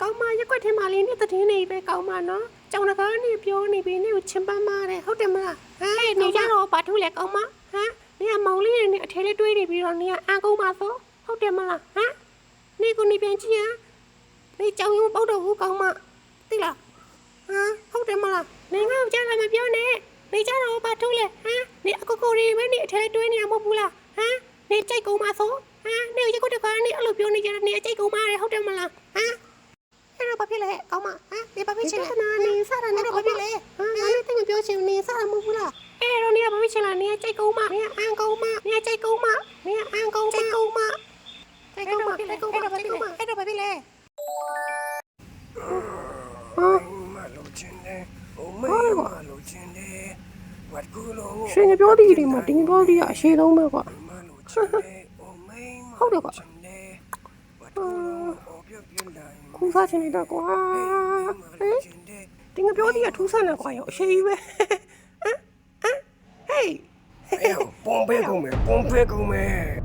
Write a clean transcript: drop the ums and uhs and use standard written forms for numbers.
ကောင်းမရက်ွက်ထဲမှာလေးနဲ့တည်င်းနေပဲကောင်းမနော်ကြောင်တကားနေပြောနေပြီနေကိုချင်ပန်းမာတယ်ဟုတ်တယ်မလားဟဲ့နေကြတော့ဘာထူးလဲကောင်းမဟမ်နေကမောင်လေးနဲ့အထဲလေးတွေးနေပြီးတော့နေကအန်ကုန်ပါဆိုဟုတ်တယ်မလားဟမ်နေကိုနေပြန်ကြည့်ဟမ်နေကြောင်ရုံပေါက်တော့ဘူးကောင်းမသိလားဟမ်ဟုတ်တယ်မလားနေငါ့ကိုကြားလာမပြောနဲ့နေကြတော့ဘာထူးလဲဟမ်နေအကိုကိုရီပဲနေအထဲလေးတွေးနေတာမဟုတ်ဘူးလားဟမ်နေကြိုက်ကုန်ပါဆိုဟမ်နေရက်ွက်တကားနေအဲ့လိုပြောနေကြတယ်နေကြိုက်ကုန်ပါတယ်ဟုတ်တယ်မလားဟမ်အဲ့တော့ဘာဖြစ်လဲကောင်းမဟမ်နေဘာဖြစ်ချင်လဲနေစားတာနဲ့ဘာဖြစ်လဲဟမ်ငါလည်းတိတ်မပြောချင်နေစားတာမဟုတ်ဘူးလားအဲ့တော့နေဘာဖြစ်ချင်လဲနေကြိုက်ကုန်မနေအန်ကုန်မနေကြိုက်ကုန်မနေအန်ကုန်ကြိုက်ကုန်မကြိုက်ကုန်မကြိုက်ကုန်မကြိုက်ကုန်မအဲ့တော့ဘာဖြစ်လဲမလို့ချင်းတယ်ဟိုမေးမလို့ချင်းတယ်ဝတ်ကူလို့ ရှင်ပြောသည်ဒီမှာတင်းပြောသည်အရှိဆုံးပဲကွာ မလို့ချင်းတယ်ဟိုမေးမ ဟုတ်တယ်ကွာ ချင်းတယ်ဝတ်ကူလို့ဟိုပြပြလာ ခူးစားချင်နေတာကွာဟင် ချင်းတယ် တင်းပြောသည်ထူးဆန်းနေကွာရောအရှိကြီးပဲဟမ်ဟေး အဲ့ပုံပဲကုန်မယ်